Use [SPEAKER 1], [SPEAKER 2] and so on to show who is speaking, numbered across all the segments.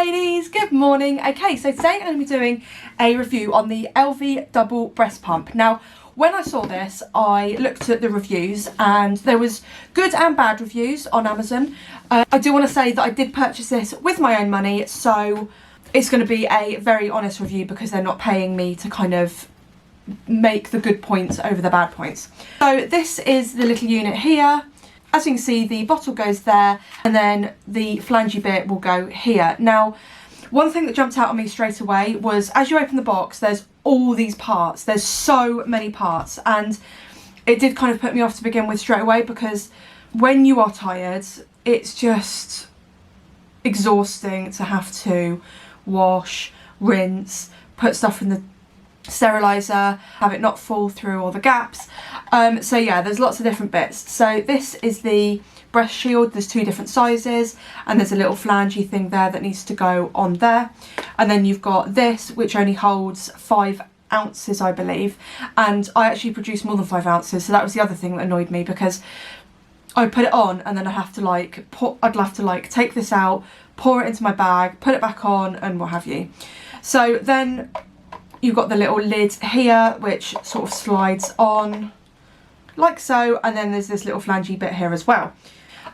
[SPEAKER 1] ladies, good morning. Okay, so today I'm going to be doing a review on the Elvie double breast pump. Now, when I saw this, I looked at the reviews and there was good and bad reviews on Amazon. I do want to say that I did purchase this with my own money, so it's going to be a very honest review because they're not paying me to kind of make the good points over the bad points. So this is the little unit here. As you can see, the bottle goes there and then the flangey bit will go here. Now, one thing that jumped out at me straight away was as you open the box, there's all these parts. There's so many parts, and it did kind of put me off to begin with straight away because when you are tired, it's just exhausting to have to wash, rinse, put stuff in the sterilizer, have it not fall through all the gaps. So yeah, there's lots of different bits. So this is the breast shield. There's two different sizes and there's a little flangey thing there that needs to go on there, and then you've got this which only holds 5 ounces I believe, and I actually produce more than 5 ounces, so that was the other thing that annoyed me because I put it on and then I'd have to take this out, pour it into my bag, put it back on and what have you. So then you've got the little lid here which sort of slides on like so, and then there's this little flangey bit here as well.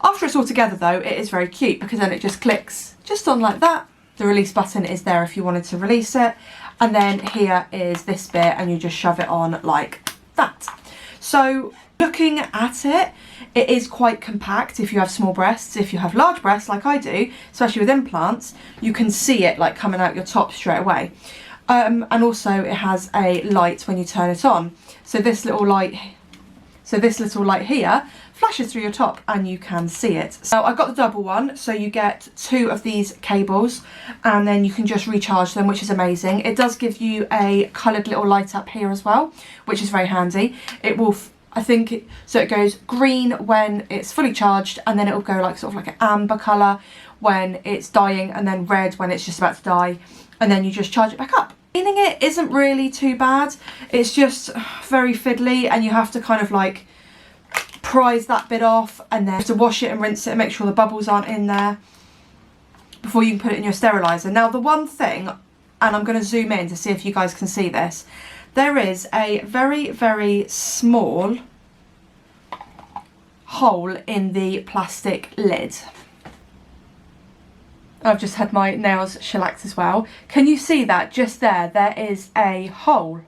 [SPEAKER 1] After it's all together though, it is very cute because then it just clicks just on like that. The release button is there if you wanted to release it, and then here is this bit and you just shove it on like that. So looking at it, it is quite compact if you have small breasts. If you have large breasts like I do, especially with implants, you can see it like coming out your top straight away. And also it has a light when you turn it on. So this little light here flashes through your top and you can see it. So I got the double one, so you get 2 of these cables and then you can just recharge them, which is amazing. It does give you a coloured little light up here as well, which is very handy. It will, so it goes green when it's fully charged, and then it will go like sort of like an amber colour when it's dying, and then red when it's just about to die, and then you just charge it back up. Cleaning it isn't really too bad. It's just very fiddly and you have to kind of like prise that bit off and then you have to wash it and rinse it and make sure the bubbles aren't in there before you can put it in your sterilizer. Now the one thing, and I'm going to zoom in to see if you guys can see this, there is a very, very small hole in the plastic lid. I've just had my nails shellacked as well. Can you see that just there? There is a hole.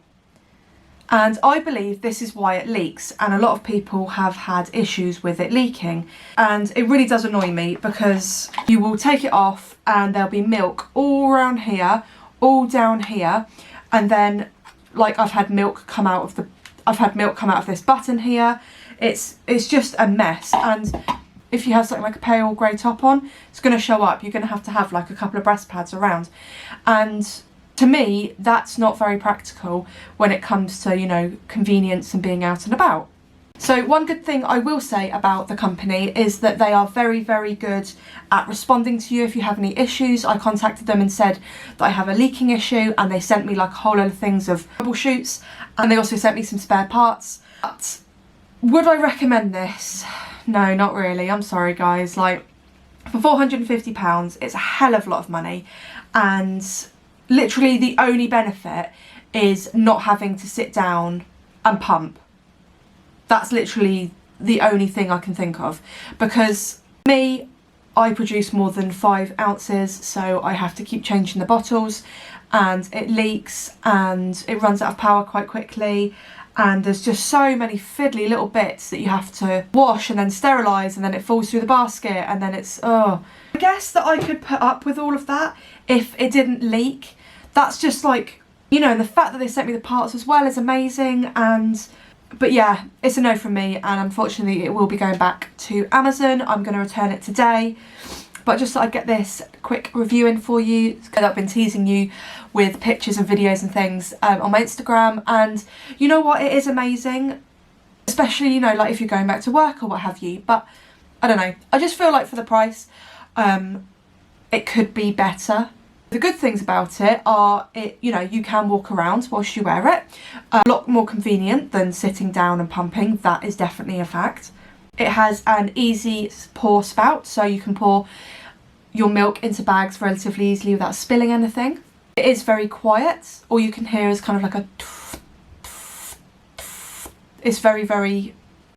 [SPEAKER 1] And I believe this is why it leaks, and a lot of people have had issues with it leaking. And it really does annoy me because you will take it off and there'll be milk all around here, all down here, and then like I've had milk come out of this button here. It's just a mess, and if you have something like a pale grey top on, it's going to show up. You're going to have like a couple of breast pads around. And to me, that's not very practical when it comes to, you know, convenience and being out and about. So one good thing I will say about the company is that they are very, very good at responding to you if you have any issues. I contacted them and said that I have a leaking issue, and they sent me like a whole load of things of troubleshoots, and they also sent me some spare parts. But would I recommend this? No, not really. I'm sorry guys, like for £450 it's a hell of a lot of money, and literally the only benefit is not having to sit down and pump. That's literally the only thing I can think of, because me, I produce more than 5 ounces, so I have to keep changing the bottles and it leaks and it runs out of power quite quickly. And there's just so many fiddly little bits that you have to wash and then sterilise, and then it falls through the basket, and then it's, oh. I guess that I could put up with all of that if it didn't leak. That's just like, you know, and the fact that they sent me the parts as well is amazing. But yeah, it's a no from me, and unfortunately it will be going back to Amazon. I'm going to return it today. But just thought I'd get this quick review in for you. I've been teasing you with pictures and videos and things on my Instagram, and you know what, it is amazing, especially, you know, like if you're going back to work or what have you. But I don't know, I just feel like for the price it could be better. The good things about it are, you know, you can walk around whilst you wear it. A lot more convenient than sitting down and pumping, that is definitely a fact. It has an easy pour spout, so you can pour your milk into bags relatively easily without spilling anything. It is very quiet. All you can hear is kind of like a... It's very, very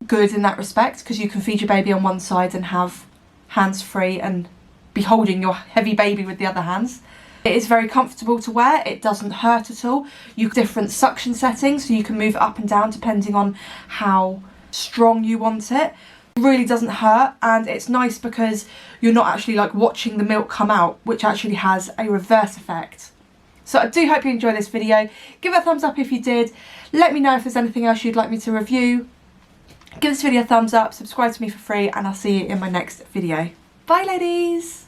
[SPEAKER 1] good in that respect, because you can feed your baby on one side and have hands free and be holding your heavy baby with the other hands. It is very comfortable to wear. It doesn't hurt at all. You have different suction settings, so you can move it up and down depending on how strong you want it. It really doesn't hurt, and it's nice because you're not actually like watching the milk come out, which actually has a reverse effect. So I do hope you enjoyed this video. Give it a thumbs up if you did. Let me know if there's anything else you'd like me to review. Give this video a thumbs up, subscribe to me for free, and I'll see you in my next video. Bye ladies!